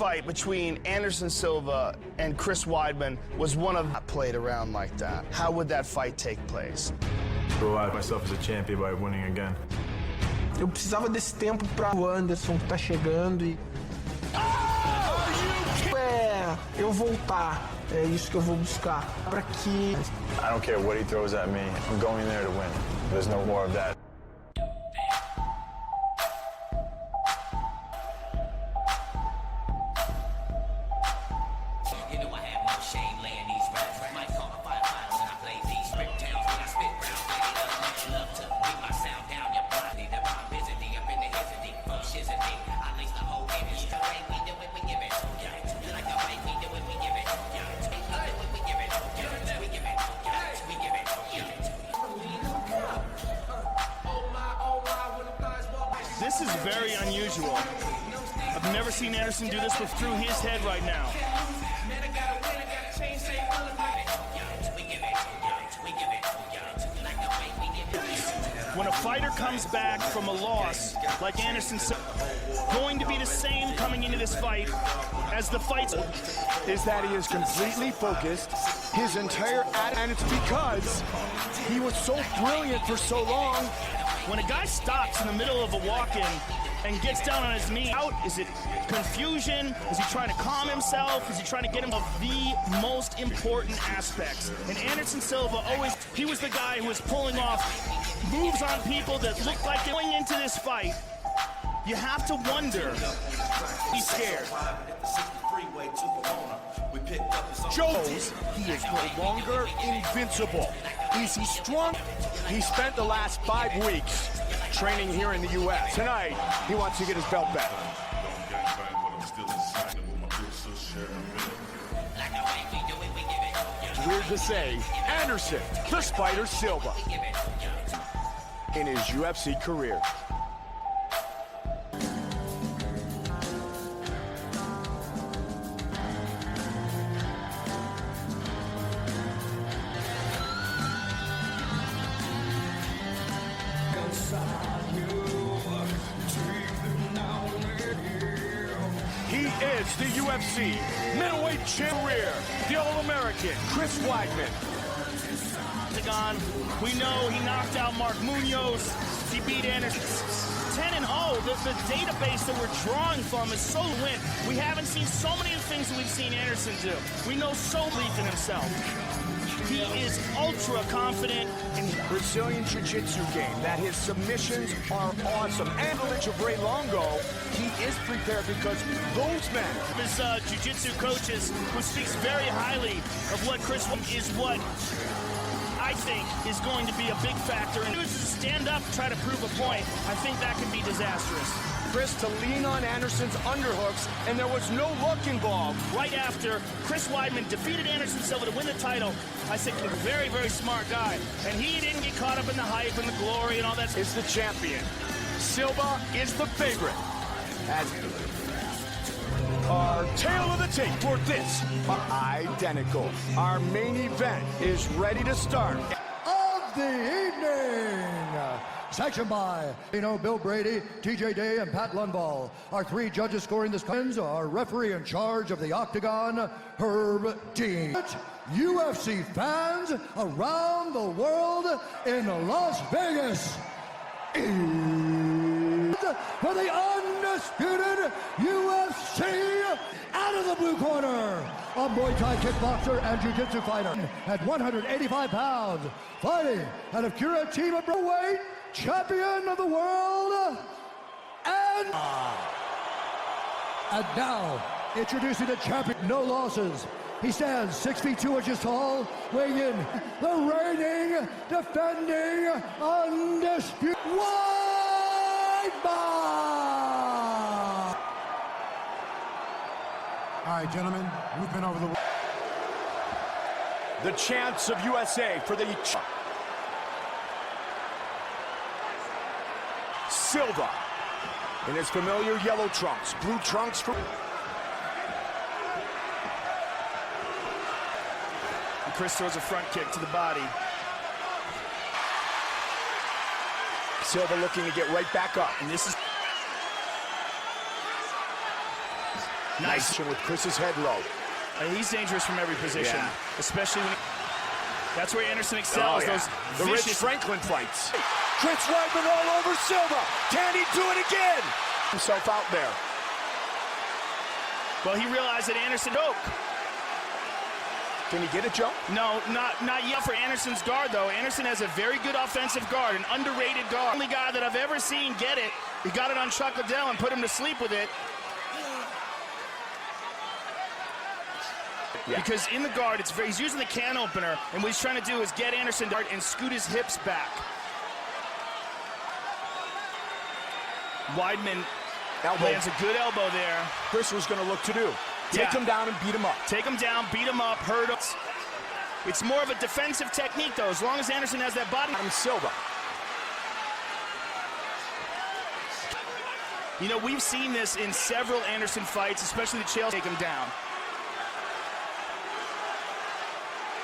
fight between Anderson Silva and Chris Weidman was one of that played around like that. How would that fight take place? Provide myself as a champion by winning again. Eu precisava desse tempo para o Anderson que tá chegando e eu voltar. É isso que eu vou buscar para que I don't care what he throws at me. I'm going there to win. There's no more of that. This is very unusual. I've never seen Anderson do this through his head right now. When a fighter comes back from a loss, like Anderson said, going to be the same coming into this fight as the fights. Is that he is completely focused, his entire attitude, and it's because he was so brilliant for so long. When a guy stops in the middle of a walk-in and gets down on his knee, is it confusion? Is he trying to calm himself? Is he trying to get him of the most important aspects? And Anderson Silva he was the guy who was pulling off moves on people that looked like going into this fight. You have to wonder, he's scared. Shows he is no longer invincible. Is he strong? He spent the last 5 weeks training here in the U.S. Tonight, he wants to get his belt back. Weird to say, Anderson, the Spider Silva, in his UFC career. He is the UFC middleweight champion, the All-American Chris Weidman. We know he knocked out Mark Munoz. He beat Anderson 10-0. The database that we're drawing from is so win. We haven't seen so many of the things that we've seen Anderson do. We know so belief in himself. He is ultra confident in Brazilian Jiu-Jitsu game, that his submissions are awesome. And of Ray Longo, he is prepared because those men. His Jiu-Jitsu coaches, who speaks very highly of what Chris is what I think is going to be a big factor. And to stand up, try to prove a point, I think that could be disastrous. Chris to lean on Anderson's underhooks, and there was no luck involved. Right after Chris Weidman defeated Anderson Silva to win the title, I think a very, very smart guy. And he didn't get caught up in the hype and the glory and all that. Is the champion. Silva is the favorite. As our tail of the tape for this identical. Our main event is ready to start. Of the evening. Sanctioned by Bill Brady, TJ Day, and Pat Lundvall. Our 3 judges scoring this contest are referee in charge of the Octagon, Herb Dean. UFC fans around the world in Las Vegas. For the undisputed UFC, out of the blue corner, a Muay Thai kickboxer and Jiu-Jitsu fighter at 185 pounds, fighting out of Curitiba weight, champion of the world, and now, introducing the champion, no losses. He stands 6 feet 2 inches tall, weighing in the reigning, defending, undisputed Weidman! All right, gentlemen, we've been over the chance of USA for the Silva in his familiar yellow trunks, blue trunks for. Chris throws a front kick to the body. Silva looking to get right back up. And this is... Nice. With Chris's head low. He's dangerous from every position, Yeah. especially when that's where Anderson excels. Those The Rich vicious Franklin fights. Chris Weidman all over Silva. Can he do it again? Himself out there. Well, he realized that Anderson broke. Can he get it, Joe? No, not yet for Anderson's guard, though. Anderson has a very good offensive guard, an underrated guard. Only guy that I've ever seen get it. He got it on Chuck Liddell and put him to sleep with it. Yeah. Because in the guard, he's using the can opener, and what he's trying to do is get Anderson guard and scoot his hips back. Weidman lands a good elbow there. Chris was going to look to do. Take him down and beat him up. Take him down, beat him up, hurt him. It's more of a defensive technique, though, as long as Anderson has that body. Silva. You know, we've seen this in several Anderson fights, especially the Chael take him down.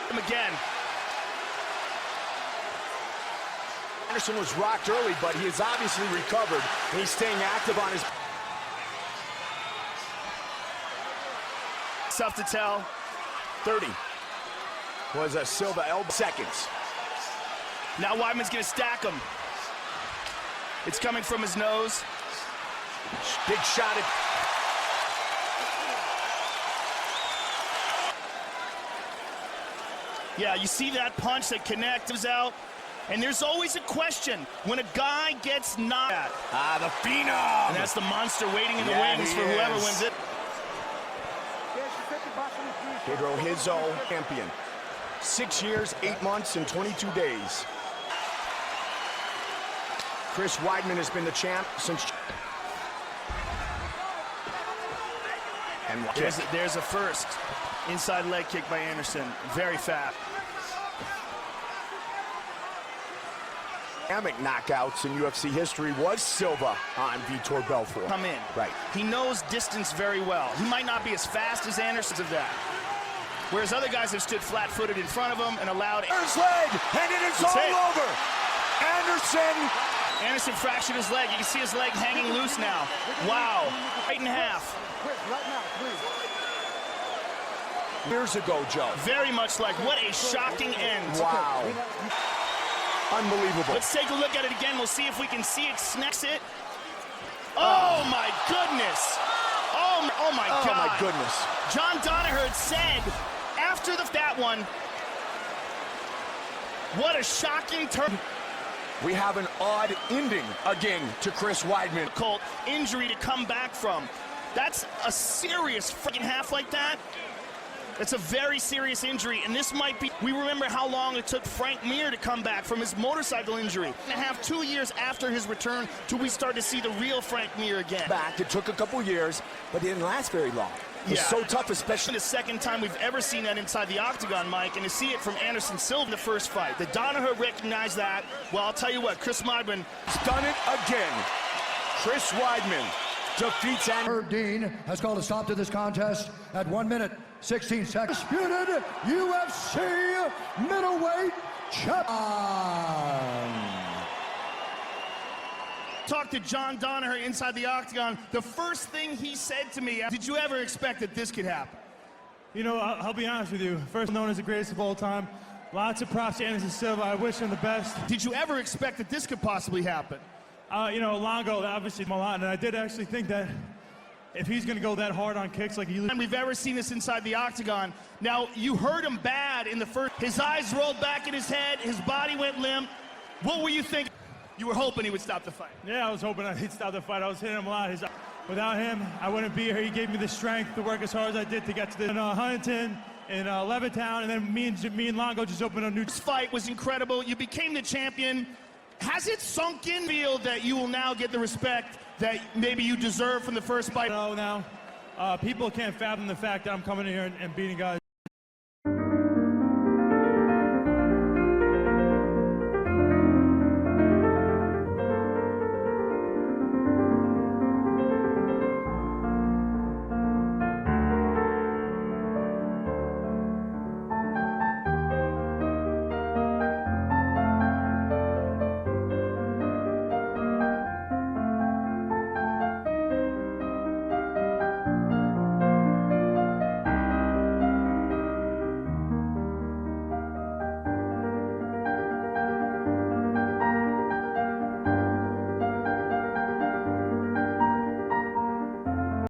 Him again. Anderson was rocked early, but he has obviously recovered, and he's staying active on his... Tough to tell. 30 was a Silva elbow. Seconds. Now Weidman's gonna stack him. It's coming from his nose. Big shot at... Yeah, you see that punch that connects out. And there's always a question when a guy gets knocked out. the phenom! And that's the monster waiting in the Yeah, wings he for whoever is. wins it. Pedro Hizzo, champion. 6 years, 8 months, and 22 days. Chris Weidman has been the champ since... And There's a first. Inside leg kick by Anderson. Very fat. dynamic knockouts in UFC history was Silva on Vitor Belfort. Come in. Right. He knows distance very well. He might not be as fast as Anderson of that. Whereas other guys have stood flat-footed in front of him and allowed... There's leg, and it is all over. Anderson fractured his leg. You can see his leg hanging loose now. Wow. Right in half. Years ago, Joe. Very much like, what a shocking end. Wow. Unbelievable. Let's take a look at it again. We'll see if we can see it. Snacks it. Oh, my goodness. Oh my God. Oh, my goodness. John Danaher said after that one, what a shocking turn. We have an odd ending again to Chris Weidman. Difficult injury to come back from. That's a serious freaking half like that. It's a very serious injury, and this might be... We remember how long it took Frank Mir to come back from his motorcycle injury. And a half, 2 years after his return, till we start to see the real Frank Mir again. Back, it took a couple years, but it didn't last very long. It was so tough, especially... The second time we've ever seen that inside the octagon, Mike, and to see it from Anderson Silva in the first fight. The Danaher recognized that. Well, I'll tell you what, Chris Weidman... done it again. Chris Weidman defeats Herb Dean has called a stop to this contest at 1 minute, 16 seconds. Disputed UFC middleweight champion. Talked to John Danaher inside the octagon. The first thing he said to me, did you ever expect that this could happen? You know, I'll be honest with you. First known as the greatest of all time. Lots of props to Anderson Silva. I wish him the best. Did you ever expect that this could possibly happen? You know, Longo, obviously, a lot, and I did actually think that if he's going to go that hard on kicks like he... And we've ever seen this inside the octagon. Now, you hurt him bad in the first... His eyes rolled back in his head. His body went limp. What were you thinking? You were hoping he would stop the fight. Yeah, I was hoping he'd stop the fight. I was hitting him a lot. Without him, I wouldn't be here. He gave me the strength to work as hard as I did to get to the Huntington in Levittown, and then me and Longo just opened a new... This fight was incredible. You became the champion. Has it sunk in feel that you will now get the respect that maybe you deserve from the first fight? No, now. People can't fathom the fact that I'm coming in here and beating guys.